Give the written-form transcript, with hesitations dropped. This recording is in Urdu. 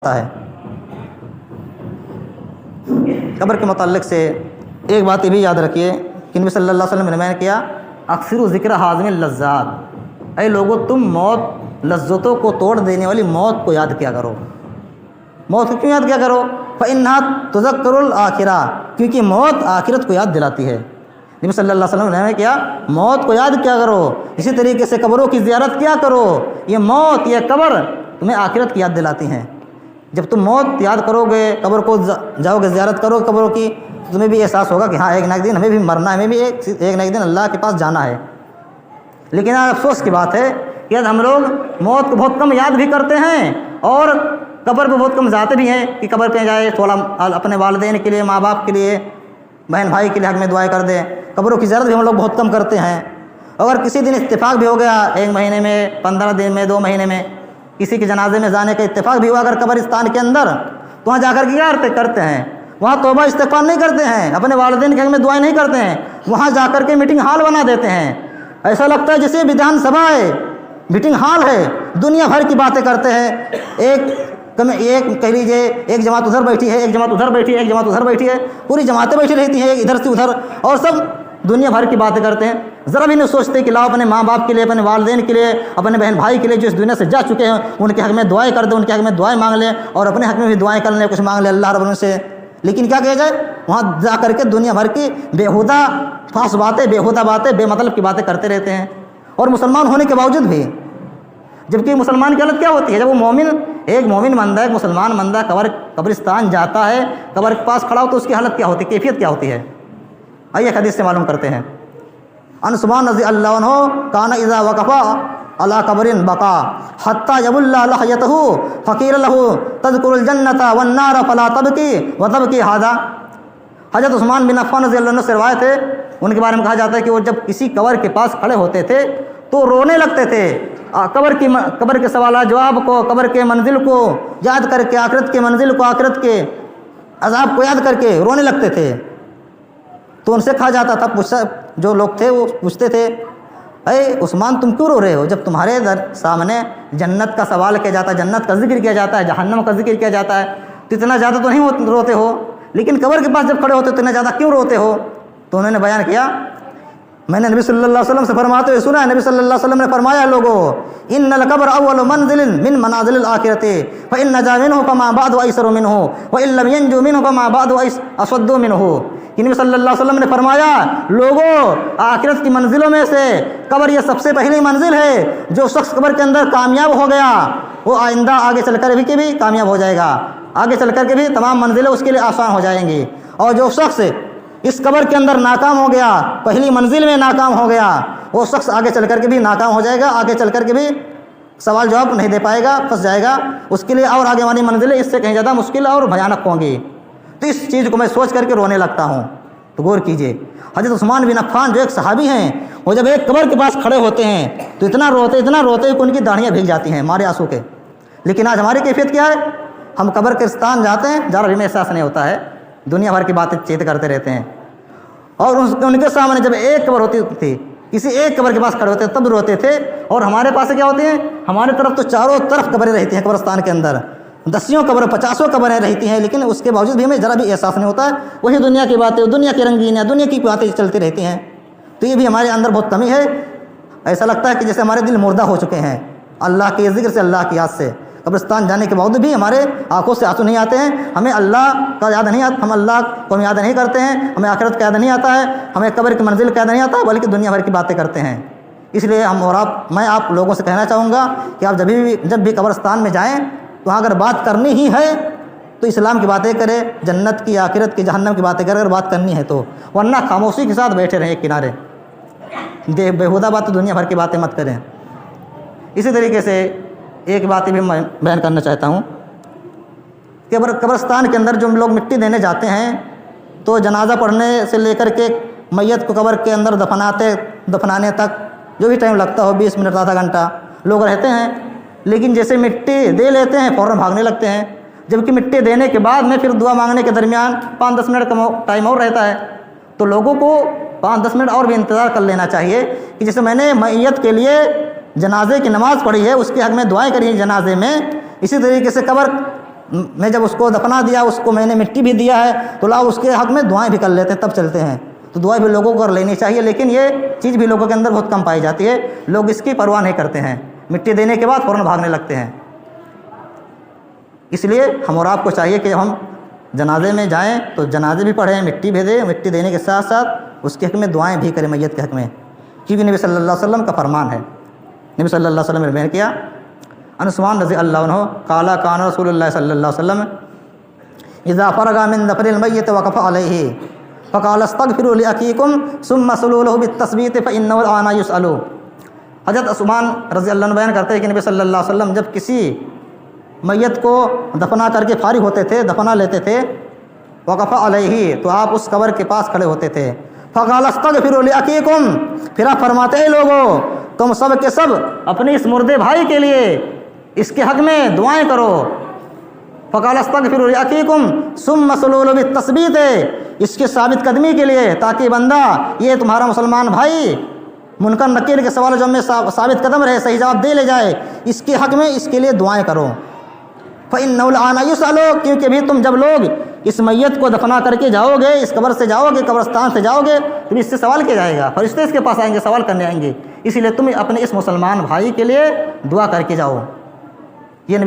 ہے۔ قبر کے متعلق سے ایک بات یہ بھی یاد رکھیے کہ نبی صلی اللہ علیہ وسلم نے بیان کیا اکثر ذکر حازم اللذات، اے لوگو تم موت لذتوں کو توڑ دینے والی موت کو یاد کیا کرو۔ موت کو کیوں یاد کیا کرو؟ فَإِنَّهَا تُذَكِّرُ الْآخِرَةَ، کیونکہ موت آخرت کو یاد دلاتی ہے۔ نبی صلی اللہ علیہ وسلم نے کیا موت کو یاد کیا کرو، اسی طریقے سے قبروں کی زیارت کیا کرو۔ یہ موت یہ قبر تمہیں آخرت کی یاد دلاتی ہیں۔ جب تم موت یاد کرو گے، قبر کو جاؤ گے، زیارت کرو قبروں کی، تو تمہیں بھی احساس ہوگا کہ ہاں ایک نہ ایک دن ہمیں بھی مرنا ہے، ہمیں بھی ایک نہ ایک دن اللہ کے پاس جانا ہے۔ لیکن آج افسوس کی بات ہے کہ ہم لوگ موت کو بہت کم یاد بھی کرتے ہیں اور قبر پہ بہت کم جاتے بھی ہیں کہ قبر پہ جائے، تھوڑا اپنے والدین کے لیے، ماں باپ کے لیے، بہن بھائی کے لیے حق میں دعائیں کر دیں۔ قبروں کی زیارت بھی ہم لوگ بہت کم کرتے ہیں۔ اگر کسی دن اتفاق بھی ہو گیا، 1 مہینے میں، 15 دن میں، 2 مہینے میں کسی کے جنازے میں جانے کا اتفاق بھی ہوا اگر قبرستان کے اندر، تو وہاں جا کر کے کیا کرتے ہیں؟ وہاں توبہ استغفار نہیں کرتے ہیں، اپنے والدین کے حق میں دعائیں نہیں کرتے ہیں، وہاں جا کر کے میٹنگ ہال بنا دیتے ہیں۔ ایسا لگتا ہے جیسے بدھان سبھا ہے، میٹنگ ہال ہے، دنیا بھر کی باتیں کرتے ہیں۔ ایک کہہ لیجیے ایک جماعت ادھر بیٹھی ہے، ایک جماعت ادھر بیٹھی ہے، ایک جماعت ادھر بیٹھی ہے، پوری جماعتیں بیٹھی رہتی ہیں ادھر سے ادھر، اور سب دنیا بھر کی باتیں کرتے ہیں۔ ذرا بھی نہیں سوچتے کہ لاؤ اپنے ماں باپ کے لیے، اپنے والدین کے لیے، اپنے بہن بھائی کے لیے جو اس دنیا سے جا چکے ہیں، ان کے حق میں دعائیں کر دیں، ان کے حق میں دعائیں مانگ لیں، اور اپنے حق میں بھی دعائیں کر لیں، کچھ مانگ لیں اللہ رب العالمین سے۔ لیکن کیا کہا جائے، وہاں جا کر کے دنیا بھر کی بیہودہ فاس باتیں، بیہودہ باتیں، بے مطلب کی باتیں کرتے رہتے ہیں، اور مسلمان ہونے کے باوجود بھی۔ جبکہ مسلمان کی حالت کیا ہوتی ہے؟ جب وہ ایک مومن بندہ، ایک مسلمان بندہ قبرستان جاتا ہے، قبر کے پاس کھڑا ہو، تو اس کی حالت کیا ہوتی ہے، کیفیت کیا ہوتی ہے؟ آئیے حدیث سے معلوم کرتے ہیں۔ ان عثمان رضی اللہ عنہ کان اذا وقف علی قبر بقا حتی یبل لحیتہ فقیل له تذکر الجنۃ والنار فلا تبکی وتبکی ھذا۔ حضرت عثمان بن عفان رضی اللہ عنہ سے روایت ہے، ان کے بارے میں کہا جاتا ہے کہ وہ جب کسی قبر کے پاس کھڑے ہوتے تھے تو رونے لگتے تھے، قبر کے سوالات جواب کو، قبر کے منزل کو یاد کر کے، آخرت کے منزل کو، آخرت کے عذاب کو یاد کر کے رونے لگتے تھے۔ تو ان سے کہا جاتا تھا، جو لوگ تھے وہ پوچھتے تھے، اے عثمان تم کیوں رو رہے ہو؟ جب تمہارے سامنے جنت کا سوال کیا جاتا ہے، جنت کا ذکر کیا جاتا ہے، جہنم کا ذکر کیا جاتا ہے، تو اتنا زیادہ تو نہیں روتے ہو، لیکن قبر کے پاس جب کھڑے ہوتے تو اتنا زیادہ کیوں روتے ہو؟ تو انہوں نے بیان کیا، میں نے نبی صلی اللہ علیہ وسلم سے فرماتے ہوئے سنا ہے، نبی صلی اللہ علیہ وسلم نے فرمایا، لوگوں ان القبر اول منزل من منازل الاخرۃ فان نجا منه فما بعد ايسر منه وان لم ينجو منه فما بعد اشد منه۔ نبی صلی اللہ علیہ وسلم نے فرمایا، لوگوں آخرت کی منزلوں میں سے قبر یہ سب سے پہلی منزل ہے۔ جو شخص قبر کے اندر کامیاب ہو گیا وہ آئندہ آگے چل کر بھی کامیاب ہو جائے گا، آگے چل کر کے بھی تمام منزلیں اس کے لیے آسان ہو جائیں گی۔ اور جو شخص اس قبر کے اندر ناکام ہو گیا، پہلی منزل میں ناکام ہو گیا، وہ شخص آگے چل کر کے بھی ناکام ہو جائے گا، آگے چل کر کے بھی سوال جواب نہیں دے پائے گا، پھنس جائے گا، اس کے لیے اور آگے والی منزلیں اس سے کہیں زیادہ مشکل اور بھیانک ہوں گی۔ تو اس چیز کو میں سوچ کر کے رونے لگتا ہوں۔ تو غور کیجئے، حضرت عثمان بن عفان جو ایک صحابی ہیں، وہ جب ایک قبر کے پاس کھڑے ہوتے ہیں تو اتنا روتے کہ ان کی داڑھیاں بھیگ جاتی ہیں مارے آنسو کے۔ لیکن آج ہماری کیفیت کیا ہے؟ ہم قبر کے استان جاتے ہیں، ذرا بھی ہمیں احساس نہیں ہوتا ہے، دنیا بھر کی باتیں چیت کرتے رہتے ہیں، اور ان کے سامنے جب ایک قبر ہوتی تھی، کسی ایک قبر کے پاس کھڑے ہوتے تب روتے تھے۔ اور ہمارے پاس کیا ہوتے ہیں؟ ہمارے طرف تو چاروں طرف قبریں رہتی ہیں، قبرستان کے اندر 10 قبریں 50 قبریں رہتی ہیں، لیکن اس کے باوجود بھی ہمیں ذرا بھی احساس نہیں ہوتا ہے۔ وہی دنیا کی باتیں، دنیا کی رنگینیاں، دنیا کی باتیں چلتی رہتی ہیں۔ تو یہ بھی ہمارے اندر بہت کمی ہے۔ ایسا لگتا ہے کہ جیسے ہمارے دل مردہ ہو چکے ہیں اللہ کے ذکر سے، اللہ کی یاد سے۔ قبرستان جانے کے باوجود بھی ہمارے آنکھوں سے آنسو نہیں آتے ہیں، ہمیں اللہ کا یاد نہیں آتا، ہم اللہ کو ہم یاد نہیں کرتے ہیں، ہمیں آخرت کا یاد نہیں آتا ہے، ہمیں قبر کی منزل کا یاد نہیں آتا، بلکہ دنیا بھر کی باتیں کرتے ہیں۔ اس لیے میں آپ لوگوں سے کہنا چاہوں گا کہ آپ جب بھی قبرستان میں جائیں تو اگر بات کرنی ہی ہے تو اسلام کی باتیں کریں، جنت کی، آخرت کی، جہنم کی باتیں کریں اگر بات کرنی ہے تو، ورنہ خاموشی کے ساتھ بیٹھے رہیں ایک کنارے، بیہودہ باتیں، دنیا بھر کی باتیں مت کریں۔ اسی طریقے سے ایک بات بھی میں بیان کرنا چاہتا ہوں کہ قبرستان کے اندر جو لوگ مٹی دینے جاتے ہیں تو جنازہ پڑھنے سے لے کر کے میت کو قبر کے اندر دفنانے تک جو بھی ٹائم لگتا ہو، 20 منٹ آدھا گھنٹہ لوگ رہتے ہیں، لیکن جیسے مٹی دے لیتے ہیں فوراً بھاگنے لگتے ہیں، جبکہ مٹی دینے کے بعد میں پھر دعا مانگنے کے درمیان 5-10 منٹ کا ٹائم اور رہتا ہے۔ تو لوگوں کو 5-10 منٹ اور بھی انتظار کر لینا چاہیے کہ جیسے میں نے میت کے لیے جنازے کی نماز پڑھی ہے، اس کے حق میں دعائیں کری ہیں جنازے میں، اسی طریقے سے قبر میں جب اس کو دفنا دیا، اس کو میں نے مٹی بھی دیا ہے، تو لاؤ اس کے حق میں دعائیں بھی کر لیتے ہیں، تب چلتے ہیں۔ تو دعائیں بھی لوگوں کو کر لینی چاہیے، لیکن یہ چیز بھی لوگوں کے اندر بہت کم پائی جاتی ہے، لوگ اس کی پرواہ نہیں کرتے ہیں، مٹی دینے کے بعد فوراً بھاگنے لگتے ہیں۔ اس لیے ہم اور آپ کو چاہیے کہ ہم جنازے میں جائیں تو جنازے بھی پڑھیں، مٹی بھی دیں، مٹی دینے کے ساتھ ساتھ اس کے حق میں دعائیں بھی کریں، میت کے حق میں، کیونکہ نبی صلی اللہ علیہ وسلم کا فرمان ہے۔ نبی صلی اللہ علیہ وسلم نے بیان کیا، عثمان رضی اللہ عنہ قال کان رسول اللہ صلی اللہ علیہ وسلم اذا فرغ من دفن المیت وقف علیہ فقال استغفروا لاخیکم ثم صلوا له بالتثبیت فانه الآن یسأل۔ حضرت عثمان رضی اللہ عنہ بیان کرتے ہیں کہ نبی صلی اللہ علیہ وسلم جب کسی میت کو دفنا کر کے فارغ ہوتے تھے، دفنا لیتے تھے، وقف علیہ تو آپ اس قبر کے پاس کھڑے ہوتے تھے، فقال استغفروا لاخیکم پھر آپ فرماتے ہیں لوگوں تم سب کے سب اپنے اس مردے بھائی کے لیے اس کے حق میں دعائیں کرو، فقال استغفروا لاخیکم ثم صلوا له بالتثبیت اس کے ثابت قدمی کے لیے، تاکہ بندہ یہ تمہارا مسلمان بھائی منکر نکیر کے سوال جواب میں ثابت قدم رہے، صحیح جواب دے لے جائے، اس کے حق میں اس کے لیے دعائیں کرو۔ فإنه الآن يسأل کیونکہ بھی تم جب لوگ اس میت کو دفنا کر کے جاؤ گے، اس قبر سے جاؤ گے، قبرستان سے جاؤ گے، تو اس سے سوال کیا جائے گا، فرشتے اس کے پاس آئیں گے، سوال کرنے آئیں گے، اسی لیے تم اپنے اس مسلمان بھائی کے لیے دعا کر کے جاؤ۔